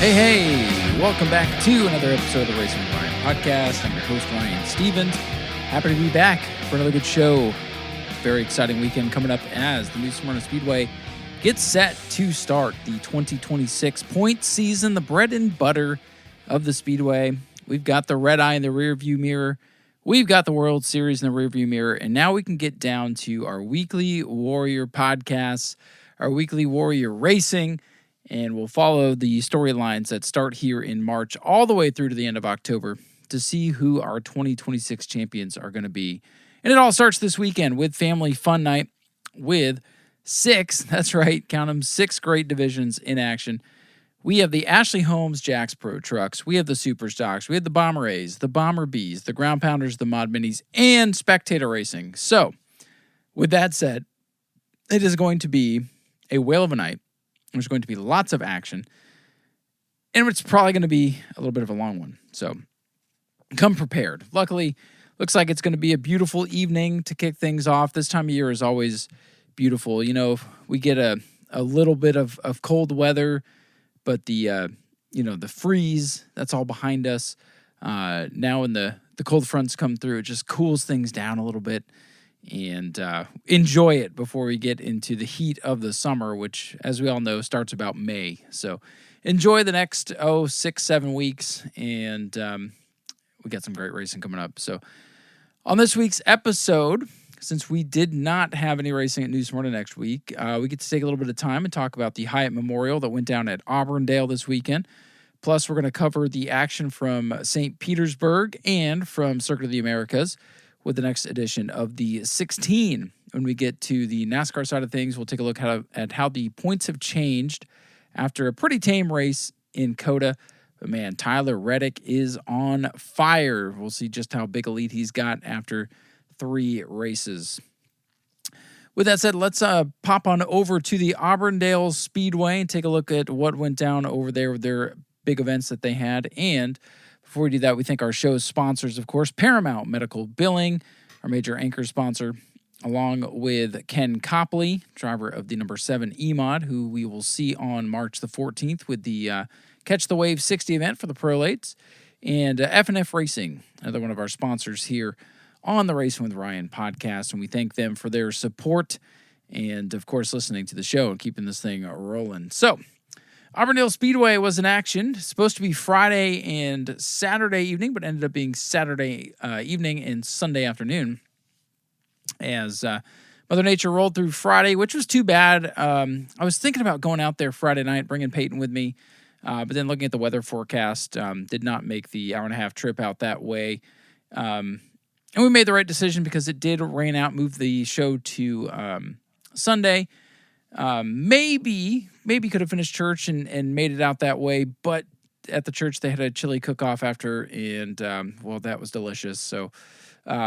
Hey, welcome back to another episode of the Racing with Ryan podcast. I'm your host, Ryan Stevens. Happy to be back for another good show. Very exciting weekend coming up as the New Smyrna Speedway gets set to start the 2026 point season, the bread and butter of the Speedway. We've got the red eye in the rearview mirror. We've got the World Series in the rearview mirror. And now we can get down to our weekly Warrior podcasts, our weekly Warrior racing. And we'll follow the storylines that start here in March all the way through to the end of October to see who our 2026 champions are going to be. And it all starts this weekend with Family Fun Night with six, that's right, count them, six great divisions in action. We have the Ashley Holmes Jax Pro Trucks. We have the Super Stocks. We have the Bomber A's, the Bomber B's, the Ground Pounders, the Mod Minis, and Spectator Racing. So, with that said, it is going to be a whale of a night. There's going to be lots of action, and it's probably going to be a little bit of a long one. So come prepared. Luckily, looks like it's going to be a beautiful evening to kick things off. This time of year is always beautiful. You know, we get a little bit of cold weather, but the freeze, that's all behind us. Now when the cold fronts come through, it just cools things down a little bit. And enjoy it before we get into the heat of the summer, which, as we all know, starts about May. So enjoy the next, 6-7 weeks, and we got some great racing coming up. So on this week's episode, since we did not have any racing at New Smyrna next week, we get to take a little bit of time and talk about the Hyatt Memorial that went down at Auburndale this weekend. Plus, we're going to cover the action from St. Petersburg and from Circuit of the Americas with the next edition of the 16. When we get to the NASCAR side of things, we'll take a look at how the points have changed after a pretty tame race in COTA. But man, Tyler Reddick is on fire. We'll see just how big a lead he's got after 3 races. With that said, let's pop on over to the Auburndale Speedway and take a look at what went down over there with their big events that they had. And before we do that, we thank our show's sponsors, of course, Paramount Medical Billing, our major anchor sponsor, along with Ken Copley, driver of the number 7 E-Mod, who we will see on March the 14th with the Catch the Wave 60 event for the Prolates, and F&F Racing, another one of our sponsors here on the Racing with Ryan podcast, and we thank them for their support and, of course, listening to the show and keeping this thing rolling. So, Auburndale Speedway was in action. Supposed to be Friday and Saturday evening, but ended up being Saturday evening and Sunday afternoon as Mother Nature rolled through Friday, which was too bad. I was thinking about going out there Friday night, bringing Peyton with me, but then looking at the weather forecast, did not make the hour-and-a-half trip out that way. And we made the right decision because it did rain out, moved the show to Sunday. Maybe could have finished church and made it out that way, but at the church they had a chili cook-off after, and that was delicious. So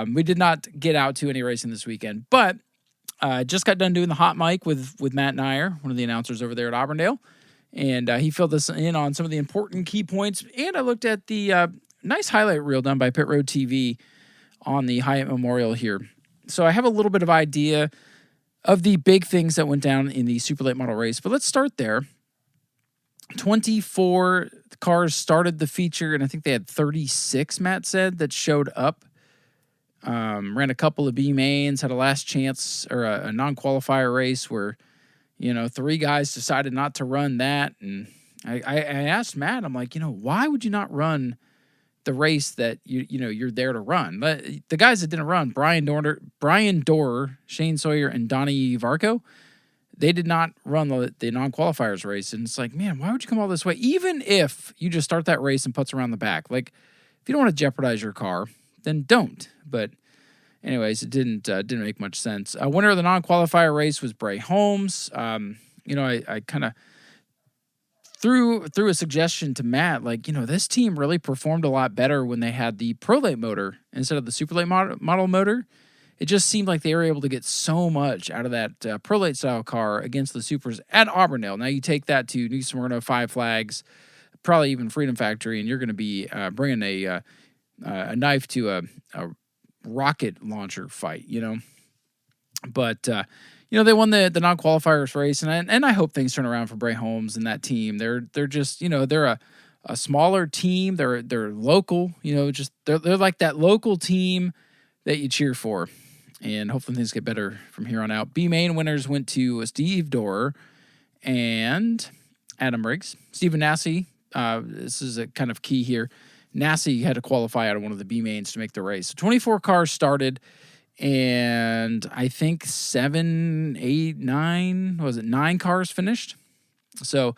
we did not get out to any racing this weekend, but just got done doing the hot mic with Matt Nyer, one of the announcers over there at Auburndale, and he filled us in on some of the important key points. And I looked at the nice highlight reel done by Pit Road TV on the Hyatt Memorial here, so I have a little bit of idea of the big things that went down in the super late model race. But let's start there. 24 cars started the feature, and I think they had 36, Matt said, that showed up. Ran a couple of B mains, had a last chance or a non-qualifier race where, 3 guys decided not to run that. And I asked Matt, I'm like, why would you not run the race that you're there to run? But the guys that didn't run, Brian Dorer, Shane Sawyer, and Donnie Varco, they did not run the non-qualifiers race. And it's like, man, why would you come all this way? Even if you just start that race and putts around the back, like if you don't want to jeopardize your car, then don't. But anyways, it didn't make much sense. Winner of the non-qualifier race was Bray Holmes. I kind of threw a suggestion to Matt, like, this team really performed a lot better when they had the Pro Late motor instead of the Super Late model motor. It just seemed like they were able to get so much out of that Pro Late style car against the Supers at Auburndale. Now you take that to New Smyrna, Five Flags, probably even Freedom Factory, and you're going to be bringing a knife to a rocket launcher fight, But they won the non-qualifiers race, and I hope things turn around for Bray Holmes and that team. They're just, they're a smaller team. They're local, just they're like that local team that you cheer for. And hopefully things get better from here on out. B main winners went to Steve Dorr and Adam Briggs. Stephen Nasse, this is a kind of key here. Nasse had to qualify out of one of the B mains to make the race. So 24 cars started, and I think 9 cars finished. So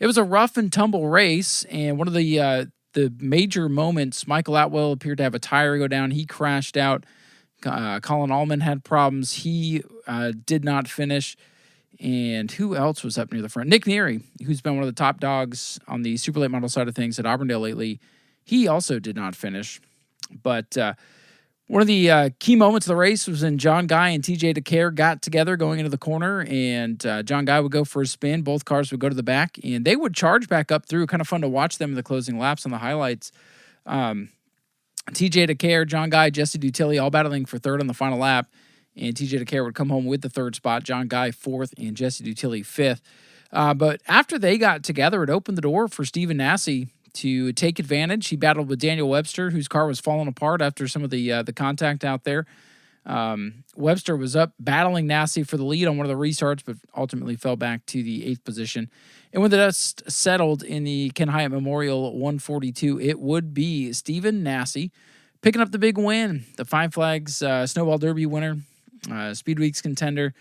it was a rough and tumble race, and one of the major moments, Michael Atwell appeared to have a tire go down. He crashed out. Colin Allman had problems. He did not finish. And who else was up near the front? Nick Neary, who's been one of the top dogs on the super late model side of things at Auburndale lately. He also did not finish. But one of the key moments of the race was when John Guy and TJ DeCare got together going into the corner, and John Guy would go for a spin. Both cars would go to the back, and they would charge back up through. Kind of fun to watch them in the closing laps on the highlights. TJ DeCare, John Guy, Jesse Dutilli all battling for third on the final lap, and TJ DeCare would come home with the third spot, John Guy fourth, and Jesse Dutilli fifth. But after they got together, it opened the door for Stephen Nasse to take advantage. He battled with Daniel Webster, whose car was falling apart after some of the contact out there. Webster was up battling Nasse for the lead on one of the restarts, but ultimately fell back to the 8th position. And when the dust settled in the Ken Hyatt Memorial 142, it would be Stephen Nasse picking up the big win. The Five Flags Snowball Derby winner, Speed Week's contender,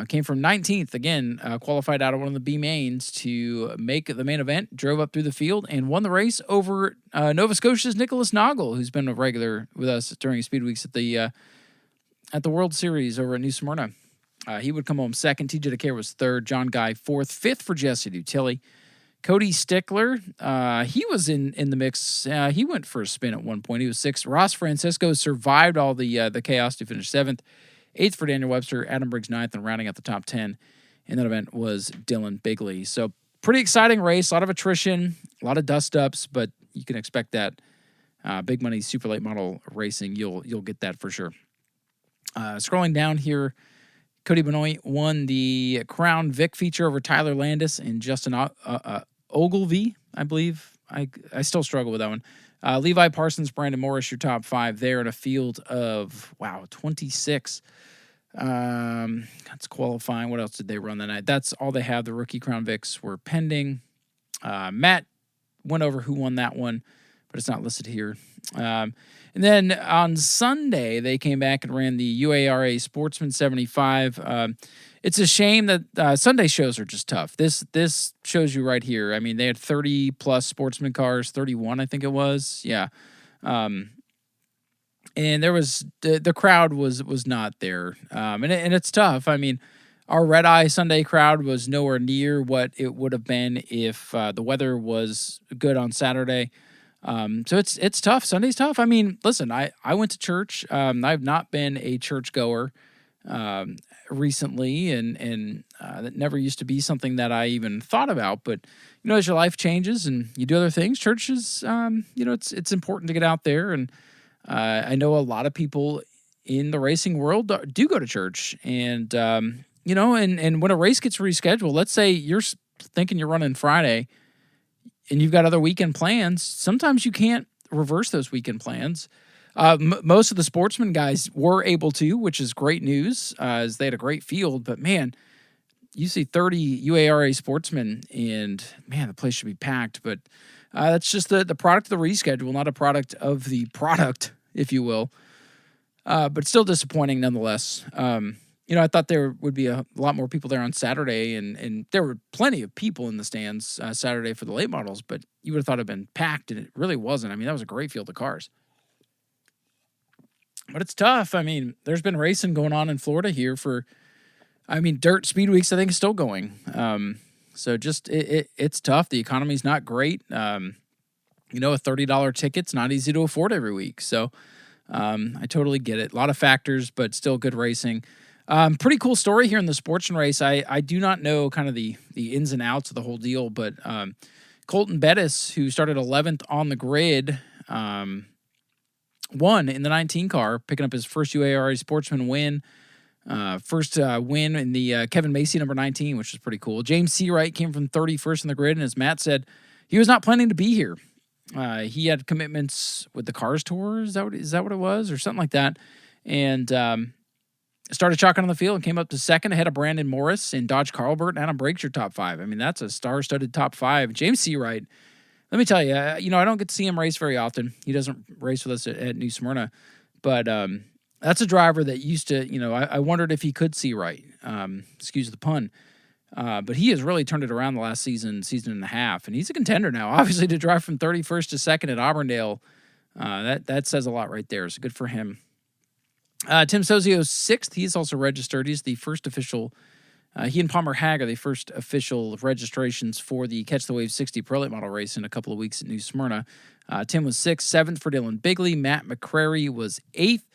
came from 19th, again, qualified out of one of the B mains to make the main event, drove up through the field, and won the race over Nova Scotia's Nicholas Noggle, who's been a regular with us during Speed Weeks at the World Series over at New Smyrna. He would come home second. TJ DeCare was third. John Guy fourth. Fifth for Jesse Dutilli. Cody Stickler, he was in the mix. He went for a spin at one point. He was sixth. Ross Francisco survived all the chaos to finish seventh. Eighth for Daniel Webster. Adam Briggs ninth, and rounding out the top 10 in that event was Dylan Bigley. So pretty exciting race. A lot of attrition, a lot of dust-ups, but you can expect that big money super late model racing. You'll get that for sure. Scrolling down here, Cody Benoit won the Crown Vic feature over Tyler Landis and Justin Ogilvie, I believe. I still struggle with that one. Levi Parsons, Brandon Morris, your top 5 there in a field of, 26. That's qualifying. What else did they run that night? That's all they have. The rookie Crown Vics were pending. Matt went over who won that one, but it's not listed here. And then on Sunday, they came back and ran the UARA Sportsman 75. It's a shame that Sunday shows are just tough. This shows you right here. I mean, they had 30-plus Sportsman cars, 31, I think it was. Yeah. And there was the crowd was not there. And it's tough. I mean, our Red Eye Sunday crowd was nowhere near what it would have been if the weather was good on Saturday. So it's tough. Sunday's tough. I mean, listen, I went to church. I've not been a churchgoer recently, and that never used to be something that I even thought about. But as your life changes and you do other things, church is it's important to get out there. And I know a lot of people in the racing world do go to church, and and when a race gets rescheduled, let's say you're thinking you're running Friday and you've got other weekend plans, sometimes you can't reverse those weekend plans. Most of the Sportsman guys were able to, which is great news, as they had a great field. But, man, you see 30 UARA Sportsmen, and, man, the place should be packed. But that's just the product of the reschedule, not a product of the product, if you will. But still disappointing nonetheless. I thought there would be a lot more people there on Saturday, and there were plenty of people in the stands Saturday for the late models, but you would have thought it had been packed, and it really wasn't. I mean, that was a great field of cars. But it's tough. I mean, there's been racing going on in Florida here Dirt Speed Weeks, I think, is still going. So just it's tough. The economy's not great. A $30 ticket's not easy to afford every week. So I totally get it. A lot of factors, but still good racing. Pretty cool story here in the Sportsman race. I do not know kind of the ins and outs of the whole deal, but Colton Bettis, who started 11th on the grid, won in the 19 car, picking up his first UARA Sportsman win. First win in the Kevin Macy number 19, which is pretty cool. James Seawright came from 31st in the grid, and as Matt said, he was not planning to be here. He had commitments with the Cars Tour. Is that what it was? Or something like that. And started chalking on the field and came up to second ahead of Brandon Morris and Dodge Carlbert and Adam Breaks your top five. I mean, that's a star-studded top five. James Seawright, let me tell you, I don't get to see him race very often. He doesn't race with us at New Smyrna. But that's a driver that used to, I wondered if he could see right. Excuse the pun. But he has really turned it around the last season and a half. And he's a contender now. Obviously, to drive from 31st to second at Auburndale, that says a lot right there. So good for him. Tim Sozio's sixth. He's also registered. He's the first official. He and Palmer Hag are the first official registrations for the Catch the Wave 60 Pro Late Model race in a couple of weeks at New Smyrna. Tim was sixth. Seventh for Dylan Bigley. Matt McCrary was eighth.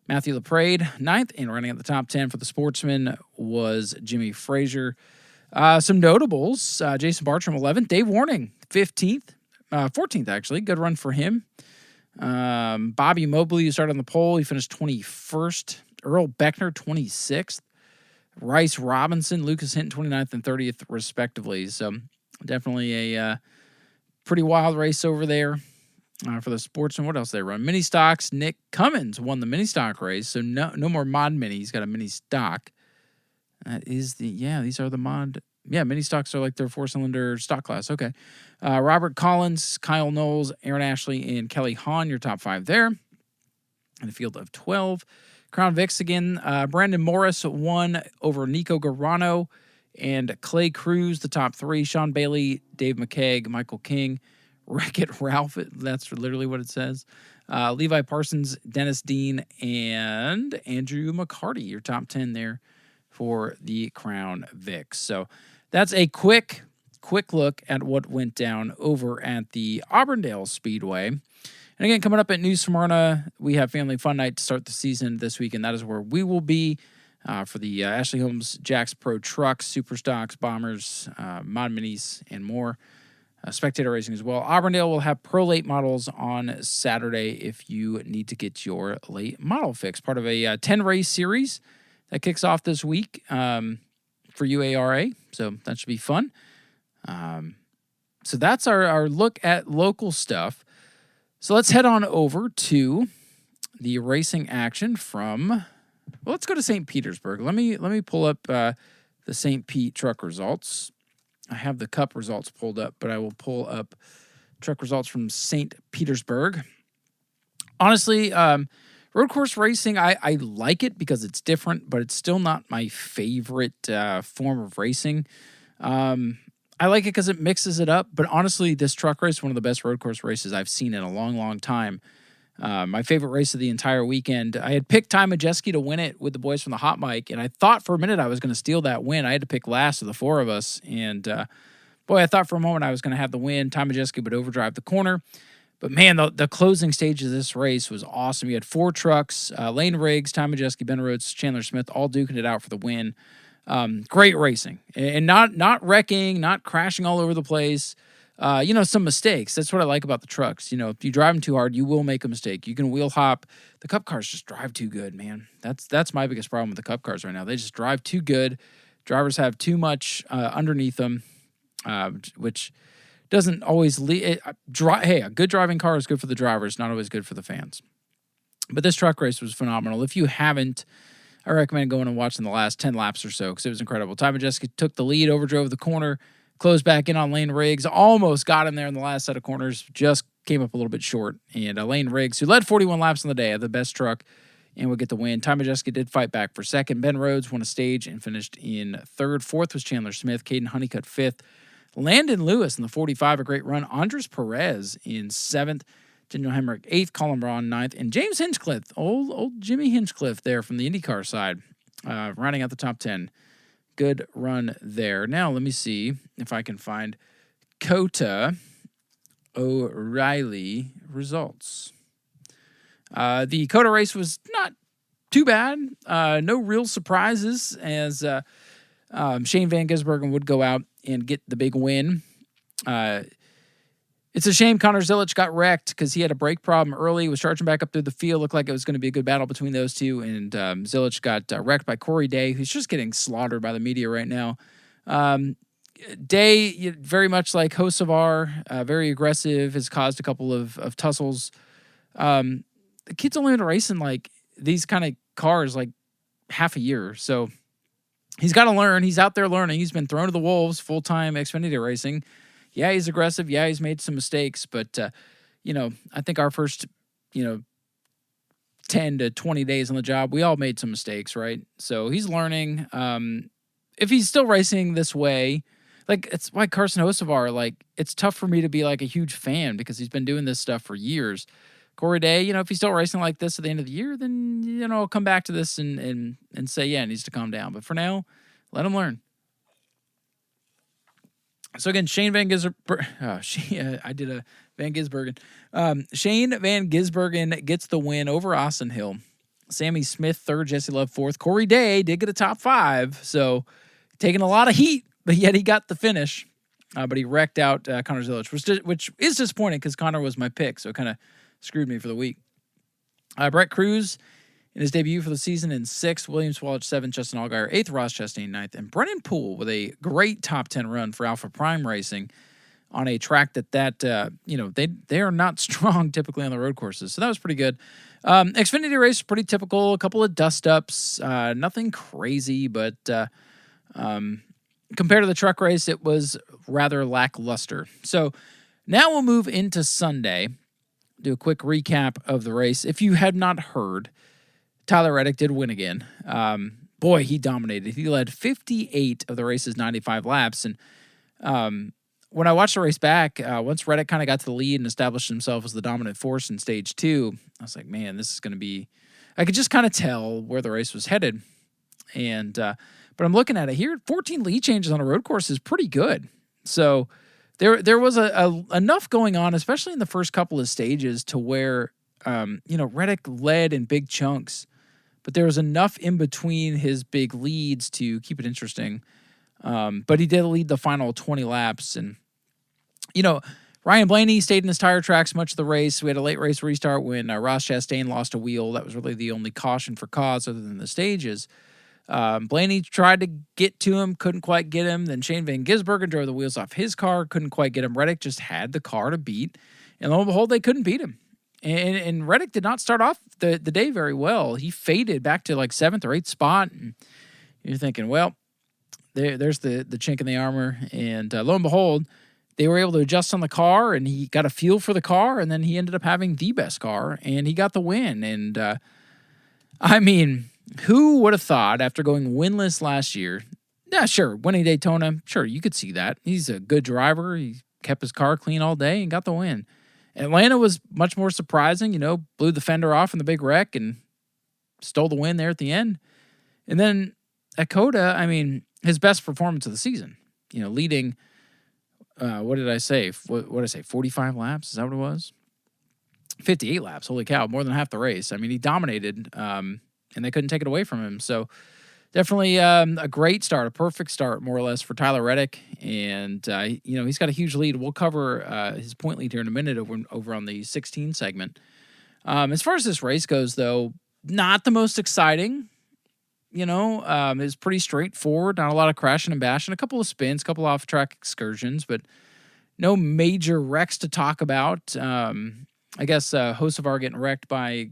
Matthew LaPrade, ninth. And running at the top 10 for the Sportsman was Jimmy Frazier. Some notables. Jason Bartram, 11th. Dave Warning, 15th. 14th, actually. Good run for him. Bobby Mobley, who started on the pole, he finished 21st. Earl Beckner, 26th. Rice Robinson, Lucas Hinton, 29th and 30th, respectively. So definitely a pretty wild race over there for the Sportsman. What else they run? Mini stocks. Nick Cummins won the mini stock race. So no more mod mini. He's got a mini stock. That is these are the mod. Yeah, mini stocks are like their 4-cylinder stock class. Okay. Robert Collins, Kyle Knowles, Aaron Ashley, and Kelly Hahn, your top five there. In the field of 12. Crown Vics again. Brandon Morris won over Nico Garano and Clay Cruz, the top three. Sean Bailey, Dave McKeag, Michael King, Wreck-It Ralph. That's literally what it says. Levi Parsons, Dennis Dean, and Andrew McCarty, your top 10 there for the Crown Vics. So that's a quick look at what went down over at the Auburndale Speedway. And again, coming up at New Smyrna, we have Family Fun Night to start the season this week, and that is where we will be for the Ashley Holmes Jax Pro Trucks, Super Stocks, Bombers, Mod Minis, and more. Spectator racing as well. Auburndale will have pro late models on Saturday if you need to get your late model fix. Part of a 10-race series that kicks off this week for UARA, so that should be fun. So that's our look at local stuff. So let's head on over to the racing action from. Well, let's go to St. Petersburg. Let me pull up the St. Pete truck results. I have the Cup results pulled up, but I will pull up truck results from St. Petersburg. Honestly, road course racing, I like it because it's different, but it's still not my favorite form of racing. I like it because it mixes it up, but honestly, this truck race is one of the best road course races I've seen in a long, long time. My favorite race of the entire weekend. I had picked Ty Majeski to win it with the boys from the Hot Mic, and I thought for a minute I was going to steal that win. I had to pick last of the four of us, and I thought for a moment I was going to have the win. Ty Majeski would overdrive the corner. But man, the closing stage of this race was awesome. You had four trucks, Lane Riggs, Ty Majeski, Ben Rhodes, Chandler Smith, all duking it out for the win. Great racing, and not wrecking, not crashing all over the place. Some mistakes. That's what I like about the trucks. If you drive them too hard, you will make a mistake. You can wheel hop. The Cup cars just drive too good, man. That's my biggest problem with the Cup cars right now. They just drive too good. Drivers have too much underneath them, which doesn't always lead. Hey, a good driving car is good for the drivers, not always good for the fans. But this truck race was phenomenal. If you haven't, I recommend going and watching the last 10 laps or so because it was incredible. Ty Majeski took the lead, overdrove the corner, closed back in on Lane Riggs, almost got him there in the last set of corners, just came up a little bit short. And Lane Riggs, who led 41 laps on the day, had the best truck and would get the win. Ty Majeski did fight back for second. Ben Rhodes won a stage and finished in third. Fourth was Chandler Smith. Caden Honeycutt fifth. Landon Lewis in the 45, a great run. Andres Perez in seventh. Daniel Hemrick, eighth. Colin Braun, ninth. And James Hinchcliffe, old Jimmy Hinchcliffe there from the IndyCar side, rounding out the top 10. Good run there. Now, let me see if I can find COTA O'Reilly results. The COTA race was not too bad. No real surprises as Shane Van Gisbergen would go out and get the big win. It's a shame Connor Zilic got wrecked because he had a brake problem early, was charging back up through the field, looked like it was going to be a good battle between those two, and Zilic got wrecked by Corey Day, who's just getting slaughtered by the media right now. Day, very much like Hocevar, very aggressive, has caused a couple of tussles. The kid's only been racing like these kind of cars like half a year, so he's got to learn. He's out there learning. He's been thrown to the wolves, full-time Xfinity racing. Yeah, he's aggressive. Yeah, he's made some mistakes, but I think our first 10 to 20 days on the job, we all made some mistakes, right? So he's learning. If he's still racing this way, like it's why Carson Hocevar, like it's tough for me to be like a huge fan because he's been doing this stuff for years. Corey Day, if he's still racing like this at the end of the year, then I'll come back to this and say, yeah, it needs to calm down. But for now, let him learn. So again, Shane Van Gisbergen. I did a Van Gisbergen. Shane Van Gisbergen gets the win over Austin Hill. Sammy Smith third, Jesse Love fourth. Corey Day did get a top 5, so taking a lot of heat, but yet he got the finish. But he wrecked out Connor Zilic, which is disappointing because Connor was my pick, so it kind of screwed me for the week. Brett Cruz in his debut for the season in 6th, William Swallow 7th, Justin Allgaier 8th, Ross Chastain 9th, and Brennan Poole with a great top 10 run for Alpha Prime Racing on a track that they are not strong typically on the road courses. So that was pretty good. Xfinity race, pretty typical, a couple of dust-ups, nothing crazy, but compared to the truck race, it was rather lackluster. So now we'll move into Sunday, do a quick recap of the race. If you had not heard, Tyler Reddick did win again. Boy, he dominated. He led 58 of the race's 95 laps. And when I watched the race back, once Reddick kind of got to the lead and established himself as the dominant force in stage 2, I was like, man, this is going to be... I could just kind of tell where the race was headed. And but I'm looking at it here, 14 lead changes on a road course is pretty good. So there was enough going on, especially in the first couple of stages, to where Reddick led in big chunks, but there was enough in between his big leads to keep it interesting. But he did lead the final 20 laps. And, Ryan Blaney stayed in his tire tracks much of the race. We had a late race restart when Ross Chastain lost a wheel. That was really the only caution for cause other than the stages. Blaney tried to get to him, couldn't quite get him. Then Shane Van Gisbergen drove the wheels off his car, couldn't quite get him. Reddick just had the car to beat. And lo and behold, they couldn't beat him. And Reddick did not start off the day very well. He faded back to like 7th or 8th spot. And you're thinking, well, there's the chink in the armor. And lo and behold, they were able to adjust on the car, and he got a feel for the car, and then he ended up having the best car, and he got the win. And, who would have thought after going winless last year? Yeah, sure, winning Daytona, sure, you could see that. He's a good driver. He kept his car clean all day and got the win. Atlanta was much more surprising, blew the fender off in the big wreck and stole the win there at the end. And then at COTA, his best performance of the season, leading, what did I say? What did I say? 45 laps? Is that what it was? 58 laps. Holy cow, more than half the race. He dominated, and they couldn't take it away from him. So definitely a great start, a perfect start, more or less, for Tyler Reddick. And, he's got a huge lead. We'll cover his point lead here in a minute over on the 16 segment. As far as this race goes, though, not the most exciting. It's pretty straightforward. Not a lot of crashing and bashing. A couple of spins, a couple off-track excursions, but no major wrecks to talk about. I guess Hocevar getting wrecked by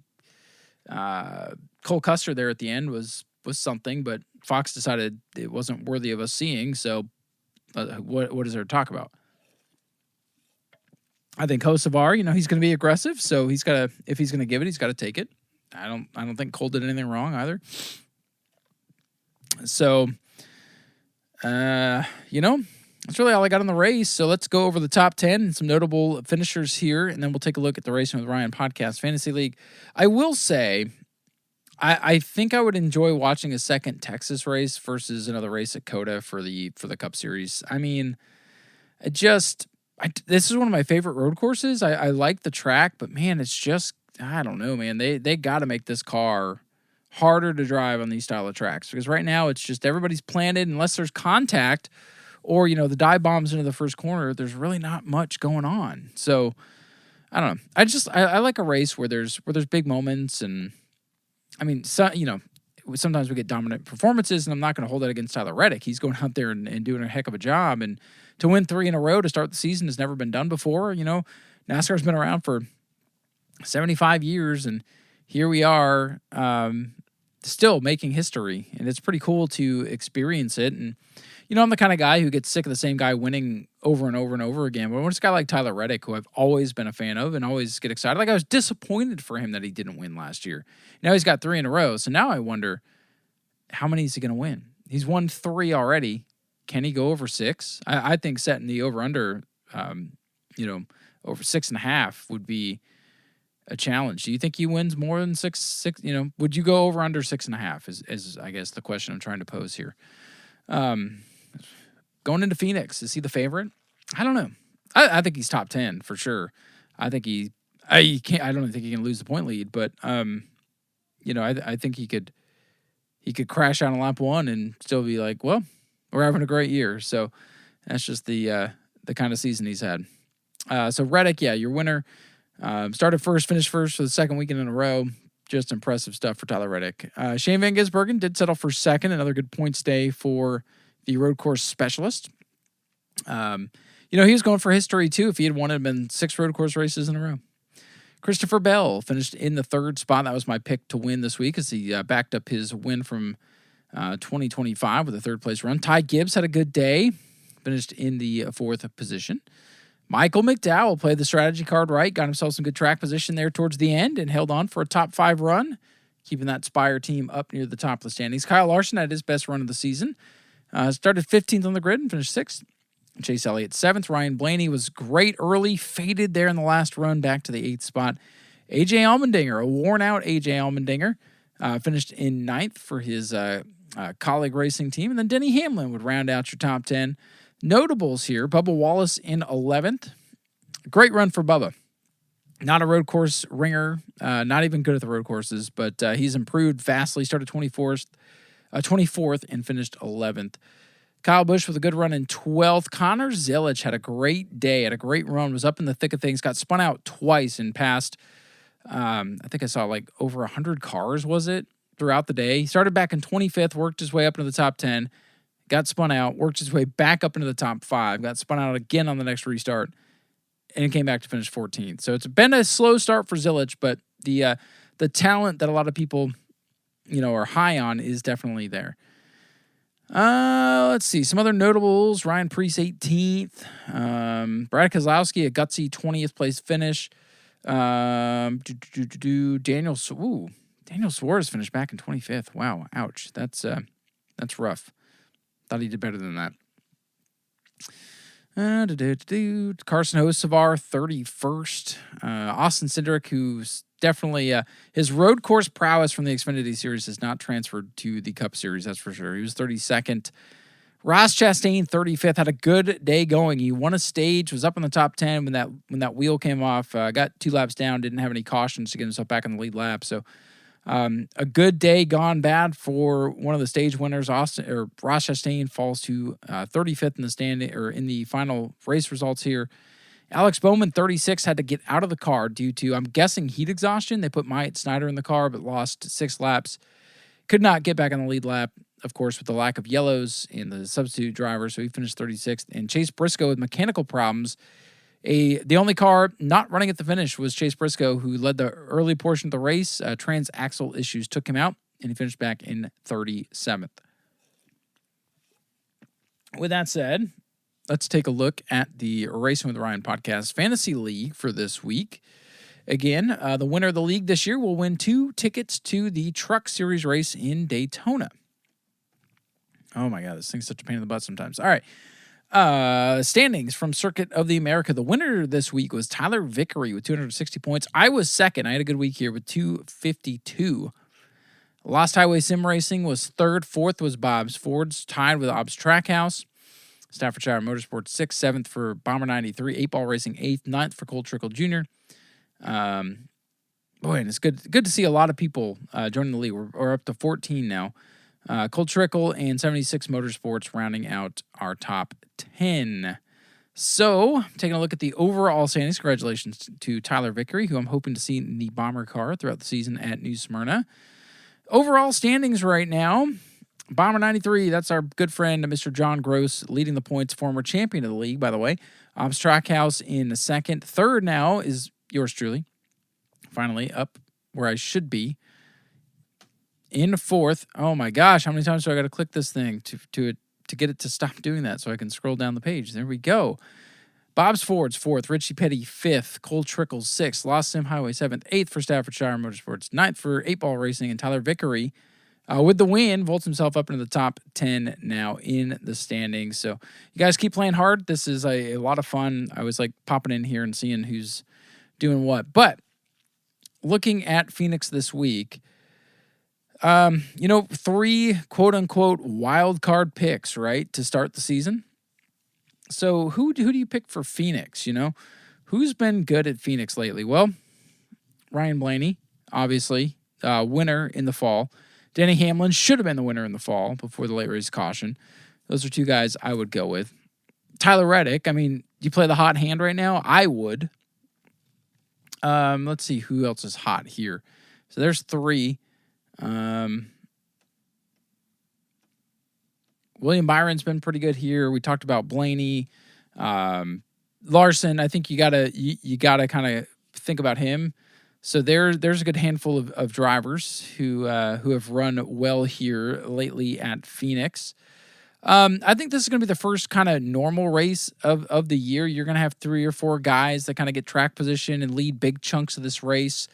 Cole Custer there at the end was something, but Fox decided it wasn't worthy of us seeing. So, what is there to talk about? I think Hocevar, he's going to be aggressive, so if he's going to give it, he's got to take it. I don't think Cole did anything wrong either. So, that's really all I got on the race. So let's go over the top 10 and some notable finishers here, and then we'll take a look at the Racing with Ryan podcast fantasy league. I will say, I think I would enjoy watching a second Texas race versus another race at COTA for the Cup Series. This is one of my favorite road courses. I like the track, but man, it's just, I don't know, man. They got to make this car harder to drive on these style of tracks, because right now it's just everybody's planted unless there's contact or, the dive bombs into the first corner, there's really not much going on. So I don't know. I like a race where there's big moments, and I mean, sometimes we get dominant performances, and I'm not going to hold that against Tyler Reddick. He's going out there and doing a heck of a job, and to win 3 in a row to start the season has never been done before. NASCAR's been around for 75 years, and here we are, still making history, and it's pretty cool to experience it. And I'm the kind of guy who gets sick of the same guy winning over and over and over again. But when it's a guy like Tyler Reddick, who I've always been a fan of and always get excited, like I was disappointed for him that he didn't win last year. Now he's got 3 in a row, so now I wonder, how many is he going to win? He's won 3 already. Can he go over 6? I think setting the over-under, over 6.5 would be a challenge. Do you think he wins more than 6? Would you go over under 6.5? Is I guess the question I'm trying to pose here. Going into Phoenix, is he the favorite? I don't know. I think he's top 10 for sure. I think I don't think he can lose the point lead, but I think he could crash out on lap 1 and still be like, well, we're having a great year. So that's just the kind of season he's had. So Reddick, yeah, your winner. Started first, finished first for the second weekend in a row. Just impressive stuff for Tyler Reddick. Shane Van Gisbergen did settle for second. Another good points day for the road course specialist. He was going for history too if he had won. It had been 6 road course races in a row. Christopher Bell finished in the 3rd spot. That was my pick to win this week as he backed up his win from 2025 with a 3rd place run. Ty Gibbs had a good day, finished in the 4th position. Michael McDowell played the strategy card right, got himself some good track position there towards the end, and held on for a top 5 run, keeping that Spire team up near the top of the standings. Kyle Larson had his best run of the season. Started 15th on the grid and finished 6th. Chase Elliott 7th. Ryan Blaney was great early, faded there in the last run back to the 8th spot. A.J. Allmendinger, a worn-out A.J. Allmendinger, finished in 9th for his colleague racing team. And then Denny Hamlin would round out your top 10. Notables here, Bubba Wallace in 11th. Great run for Bubba. Not a road course ringer, not even good at the road courses, but he's improved vastly. Started 24th and finished 11th. Kyle Busch with a good run in 12th. Connor Zilic had a great day, had a great run, was up in the thick of things, got spun out twice and passed, I think I saw like over 100 cars, was it, throughout the day. He started back in 25th, worked his way up into the top 10, got spun out, worked his way back up into the top 5, got spun out again on the next restart, and came back to finish 14th. So it's been a slow start for Zilic, but the talent that a lot of people, are high on is definitely there. Let's see. Some other notables. Ryan Preece, 18th. Brad Keselowski, a gutsy 20th place finish. Daniel Suarez finished back in 25th. Wow. Ouch. That's rough. Thought he did better than that. Carson Hocevar, 31st. Austin Cindric, who's definitely his road course prowess from the Xfinity Series has not transferred to the Cup Series, that's for sure. He was 32nd. Ross Chastain, 35th, had a good day going. He won a stage, was up in the top 10 when that wheel came off. Got 2 laps down, didn't have any cautions to get himself back in the lead lap. So a good day gone bad for one of the stage winners. Ross Chastain falls to 35th in the standing or in the final race results here. Alex Bowman, 36, had to get out of the car due to, I'm guessing, heat exhaustion. They put Myatt Snyder in the car, but lost 6 laps. Could not get back on the lead lap, of course, with the lack of yellows in the substitute driver, so he finished 36th. And Chase Briscoe with mechanical problems. The only car not running at the finish was Chase Briscoe, who led the early portion of the race. Transaxle issues took him out, and he finished back in 37th. With that said, let's take a look at the Racing with Ryan podcast fantasy league for this week. Again, the winner of the league this year will win 2 tickets to the Truck Series race in Daytona. Oh my God, this thing's such a pain in the butt sometimes. All right. Standings from Circuit of the America. The winner this week was Tyler Vickery with 260 points. I was second. I had a good week here with 252. Lost Highway Sim Racing was third. Fourth was Bob's Ford's, tied with Obbs Trackhouse. Staffordshire Motorsports 6th, 7th for Bomber 93. 8-Ball Racing 8th, 9th for Cole Trickle Jr. Boy, and it's good to see a lot of people joining the league. We're up to 14 now. Colt Trickle and 76 Motorsports rounding out our top 10. So, taking a look at the overall standings, congratulations to Tyler Vickery, who I'm hoping to see in the Bomber car throughout the season at New Smyrna. Overall standings right now, Bomber 93, that's our good friend, Mr. John Gross, leading the points, former champion of the league, by the way. Trackhouse in second. Third now is yours truly, finally up where I should be. In fourth, oh my gosh, how many times do I got to click this thing to get it to stop doing that so I can scroll down the page? There we go. Bob's Ford's fourth, Richie Petty fifth, Cole Trickles sixth, Lost Sim Highway seventh, eighth for Staffordshire Motorsports, ninth for 8-Ball Racing, and Tyler Vickery with the win vaults himself up into the top 10 now in the standings. So you guys keep playing hard. This is a lot of fun. I was like popping in here and seeing who's doing what. But looking at Phoenix this week, 3 quote-unquote wild card picks, right, to start the season. So who do you pick for Phoenix, Who's been good at Phoenix lately? Well, Ryan Blaney, obviously, winner in the fall. Denny Hamlin should have been the winner in the fall before the late race caution. Those are 2 guys I would go with. Tyler Reddick, you play the hot hand right now? I would. Let's see who else is hot here. So there's 3. William Byron's been pretty good here. We talked about Blaney, Larson. I think you gotta kind of think about him. So there's a good handful of drivers who have run well here lately at Phoenix. I think this is going to be the first kind of normal race of the year. You're going to have 3 or 4 guys that kind of get track position and lead big chunks of this race.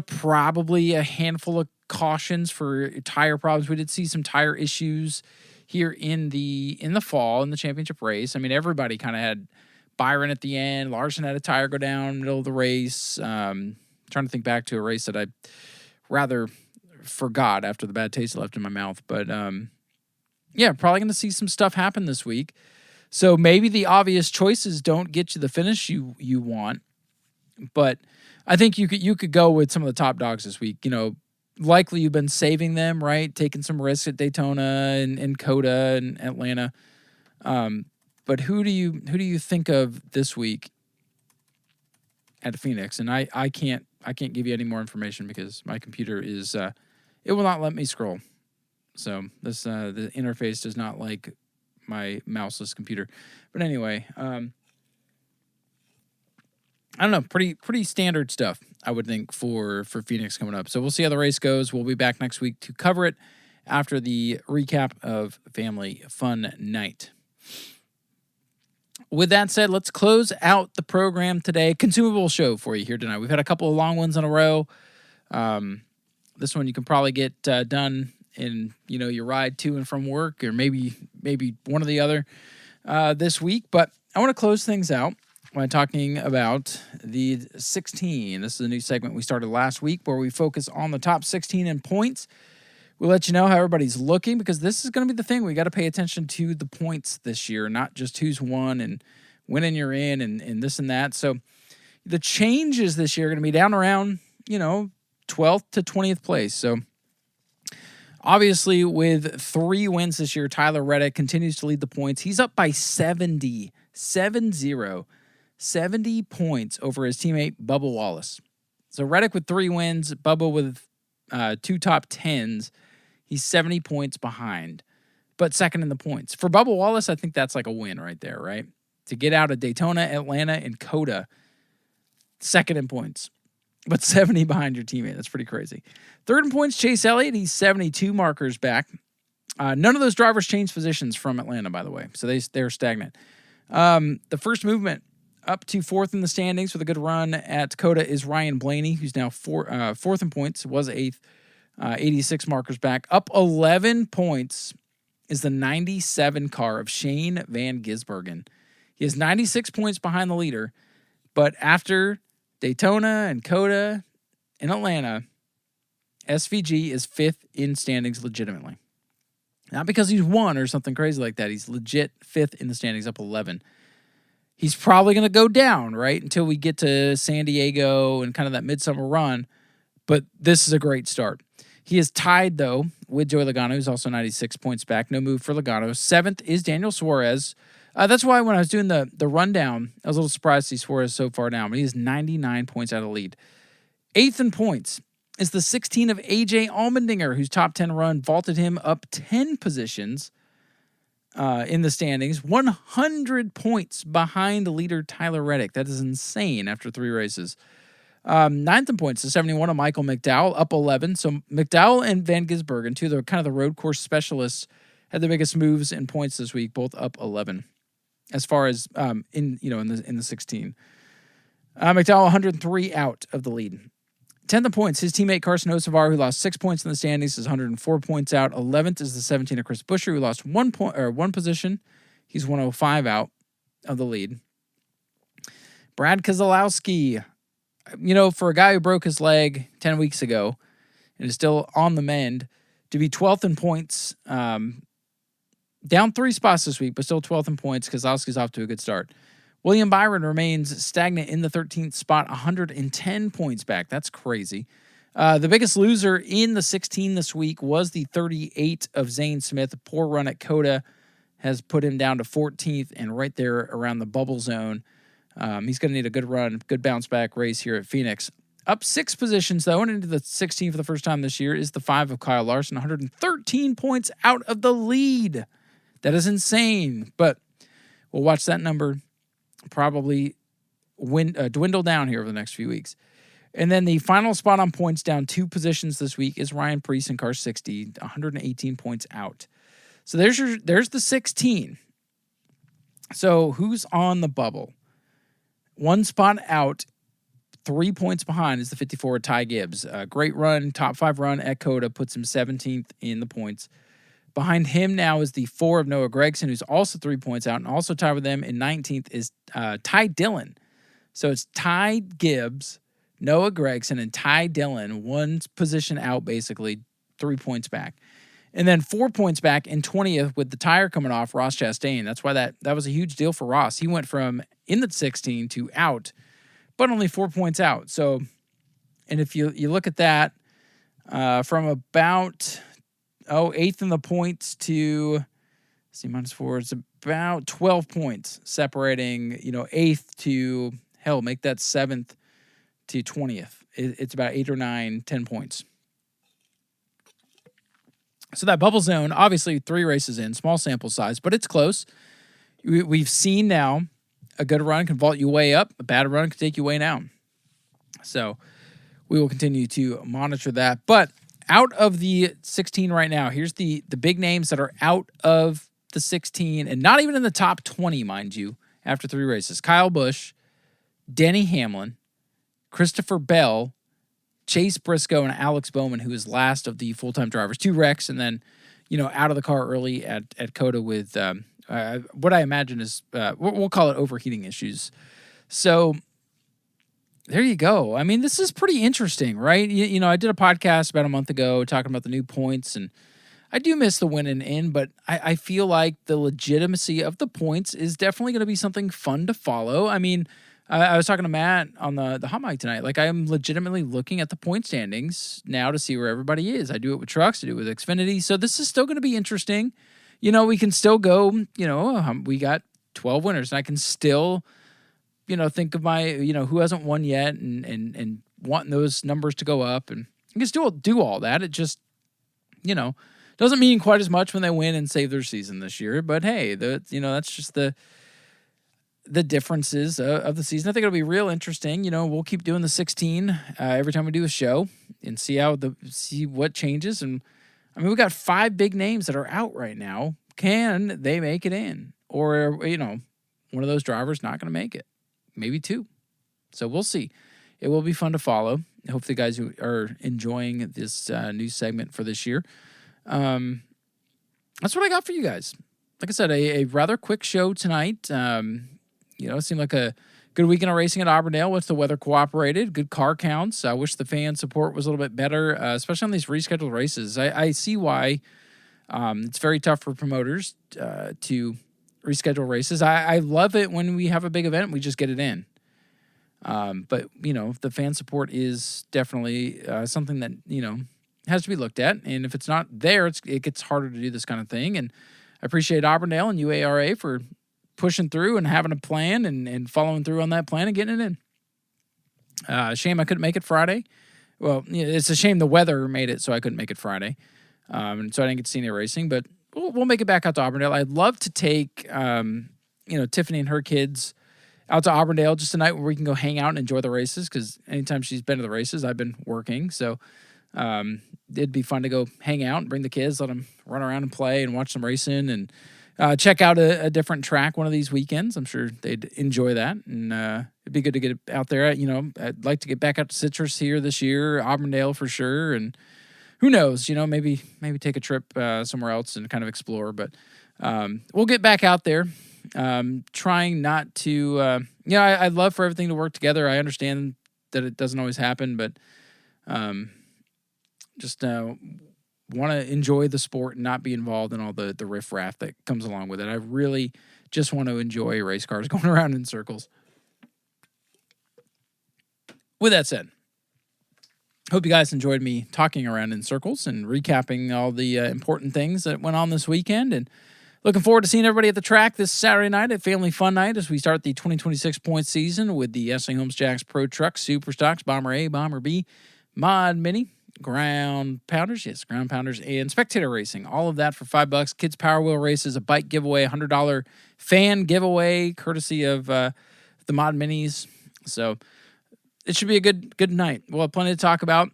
Probably a handful of cautions for tire problems. We did see some tire issues here in the fall in the championship race. Everybody kind of had Byron at the end. Larson had a tire go down middle of the race. Trying to think back to a race that I rather forgot after the bad taste left in my mouth. But, probably going to see some stuff happen this week. So maybe the obvious choices don't get you the finish you want. But I think you could go with some of the top dogs this week. Likely you've been saving them, right? Taking some risks at Daytona and COTA and Atlanta. But who do you think of this week at Phoenix? And I can't give you any more information because my computer is it will not let me scroll. So this the interface does not like my mouseless computer. But anyway, I don't know, pretty standard stuff, I would think, for Phoenix coming up. So we'll see how the race goes. We'll be back next week to cover it after the recap of Family Fun Night. With that said, let's close out the program today. Consumable show for you here tonight. We've had a couple of long ones in a row. This one you can probably get done in your ride to and from work, or maybe one or the other this week. But I want to close things out by talking about the 16. This is a new segment we started last week where we focus on the top 16 in points. We'll let you know how everybody's looking because this is going to be the thing. We got to pay attention to the points this year, not just who's won and winning you're in and this and that. So the changes this year are going to be down around, 12th to 20th place. So obviously with 3 wins this year, Tyler Reddick continues to lead the points. He's up by 70 points over his teammate Bubba Wallace. So Reddick with 3 wins, Bubba with 2 top 10s. He's 70 points behind, but second in the points. For Bubba Wallace, I think that's like a win right there, right? To get out of Daytona, Atlanta, and COTA, second in points, but 70 behind your teammate. That's pretty crazy. Third in points, Chase Elliott. He's 72 markers back. None of those drivers changed positions from Atlanta, by the way, so they're stagnant. The first movement up to 4th in the standings with a good run at COTA is Ryan Blaney, who's now 4th in points, was 8th, 86 markers back. Up 11 points is the 97 car of Shane Van Gisbergen. He has 96 points behind the leader, but after Daytona and COTA and Atlanta, SVG is 5th in standings legitimately. Not because he's won or something crazy like that. He's legit 5th in the standings, up 11. He's probably going to go down, right, until we get to San Diego and kind of that midsummer run. But this is a great start. He is tied, though, with Joey Logano, who's also 96 points back. No move for Logano. 7th is Daniel Suarez. That's why when I was doing the rundown, I was a little surprised to see Suarez so far down, but he has 99 points out of the lead. 8th in points is the 16 of A.J. Allmendinger, whose top 10 run vaulted him up 10 positions in the standings. 100 points behind the leader, Tyler Reddick. That is insane after 3 races. 9th in points, the 71 of Michael McDowell, up 11. So McDowell and Van Gisbergen, two of the kind of the road course specialists, had the biggest moves in points this week, both up 11. As far as in the 16, McDowell 103 out of the lead. 10th in points, his teammate Carson Hocevar, who lost 6 points in the standings, is 104 points out. 11th is the 17 of Chris Buescher, who lost 1 position. He's 105 out of the lead. Brad Keselowski, for a guy who broke his leg 10 weeks ago and is still on the mend, to be 12th in points. Down 3 spots this week, but still 12th in points. Keselowski's off to a good start. William Byron remains stagnant in the 13th spot, 110 points back. That's crazy. The biggest loser in the 16 this week was the 38 of Zane Smith. A poor run at COTA has put him down to 14th and right there around the bubble zone. He's going to need a good run, good bounce back race here at Phoenix. Up 6 positions, though, and into the 16th for the first time this year is the 5 of Kyle Larson, 113 points out of the lead. That is insane, but we'll watch that number probably dwindle down here over the next few weeks. And then the final spot on points, down 2 positions this week, is Ryan Preece in car 60, 118 points out. So there's the 16. So who's on the bubble? 1 spot out, 3 points behind is the 54 Ty Gibbs. Great run, top 5 run at COTA, puts him 17th in the points. Behind him now is the 4 of Noah Gragson, who's also 3 points out, and also tied with them in 19th is Ty Dillon. So it's Ty Gibbs, Noah Gragson, and Ty Dillon, 1 position out basically, 3 points back. And then 4 points back in 20th with the tire coming off, Ross Chastain. That's why that was a huge deal for Ross. He went from in the 16 to out, but only 4 points out. So, and if you look at that, from about 8th in the points to -4, it's about 12 points separating, 8th to make that 7th to 20th. It's about 8 or 9, 10 points. So that bubble zone, obviously 3 races in, small sample size, but it's close. We've seen now a good run can vault you way up, a bad run can take you way down. So we will continue to monitor that. But out of the 16 right now, here's the big names that are out of the 16 and not even in the top 20, mind you, after 3 races. Kyle Busch, Denny Hamlin, Christopher Bell, Chase Briscoe, and Alex Bowman, who is last of the full-time drivers. 2 wrecks and then, out of the car early at COTA with what I imagine is, we'll call it overheating issues. So there you go. I mean, this is pretty interesting, right? I did a podcast about a month ago talking about the new points, and I do miss the win and in, but I feel like the legitimacy of the points is definitely going to be something fun to follow. I mean, I was talking to Matt on the hot mic tonight. Like, I am legitimately looking at the point standings now to see where everybody is. I do it with trucks, I do it with Xfinity, so this is still going to be interesting. We can still go, we got 12 winners, and I can still think of my, who hasn't won yet and wanting those numbers to go up. And you can still do all that. It just, doesn't mean quite as much when they win and save their season this year. But hey, that's just the differences of the season. I think it'll be real interesting. We'll keep doing the 16 every time we do a show and see what changes. And I mean, we got 5 big names that are out right now. Can they make it in? Or, one of those drivers not going to make it. Maybe 2. So we'll see. It will be fun to follow. I hope the guys who are enjoying this new segment for this year. That's what I got for you guys. Like I said, a rather quick show tonight. It seemed like a good weekend of racing at Auburndale once the weather cooperated. Good car counts. I wish the fan support was a little bit better, especially on these rescheduled races. I see why it's very tough for promoters to reschedule races. I love it when we have a big event, we just get it in. But, the fan support is definitely something that, has to be looked at. And if it's not there, it gets harder to do this kind of thing. And I appreciate Auburndale and UARA for pushing through and having a plan and following through on that plan and getting it in. Shame I couldn't make it Friday. Well, it's a shame the weather made it so I couldn't make it Friday. And so I didn't get to see any racing, but we'll make it back out to Auburndale. I'd love to take, Tiffany and her kids out to Auburndale just a night where we can go hang out and enjoy the races, because anytime she's been to the races, I've been working. So it'd be fun to go hang out and bring the kids, let them run around and play and watch some racing and check out a different track one of these weekends. I'm sure they'd enjoy that. And it'd be good to get out there. I'd like to get back out to Citrus here this year, Auburndale for sure. And who knows, maybe take a trip somewhere else and kind of explore. But we'll get back out there. Trying not to, I'd love for everything to work together. I understand that it doesn't always happen, but just want to enjoy the sport and not be involved in all the riffraff that comes along with it. I really just want to enjoy race cars going around in circles. With that said, hope you guys enjoyed me talking around in circles and recapping all the important things that went on this weekend, and looking forward to seeing everybody at the track this Saturday night at Family Fun Night as we start the 2026 point season with the S.A. Holmes Jacks Pro Trucks, Super Stocks, Bomber A, Bomber B, Mod Mini, Ground Pounders, and Spectator Racing. All of that for $5. Kids Power Wheel races, a bike giveaway, $100 fan giveaway, courtesy of the Mod Minis. So it should be a good night. We'll have plenty to talk about.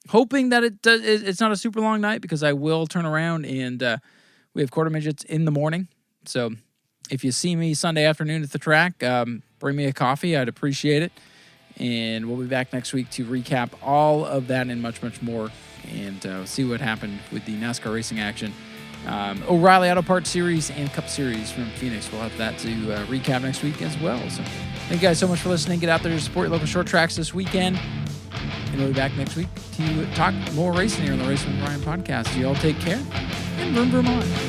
Hoping that it's not a super long night, because I will turn around and we have quarter midgets in the morning. So if you see me Sunday afternoon at the track, bring me a coffee. I'd appreciate it. And we'll be back next week to recap all of that and much, much more, and see what happened with the NASCAR racing action. O'Reilly Auto Parts Series and Cup Series from Phoenix. We'll have that to recap next week as well. So thank you guys so much for listening. Get out there to support your local short tracks this weekend. And we'll be back next week to talk more racing here on the Racing with Ryan podcast. You all take care, and vroom, vroom on.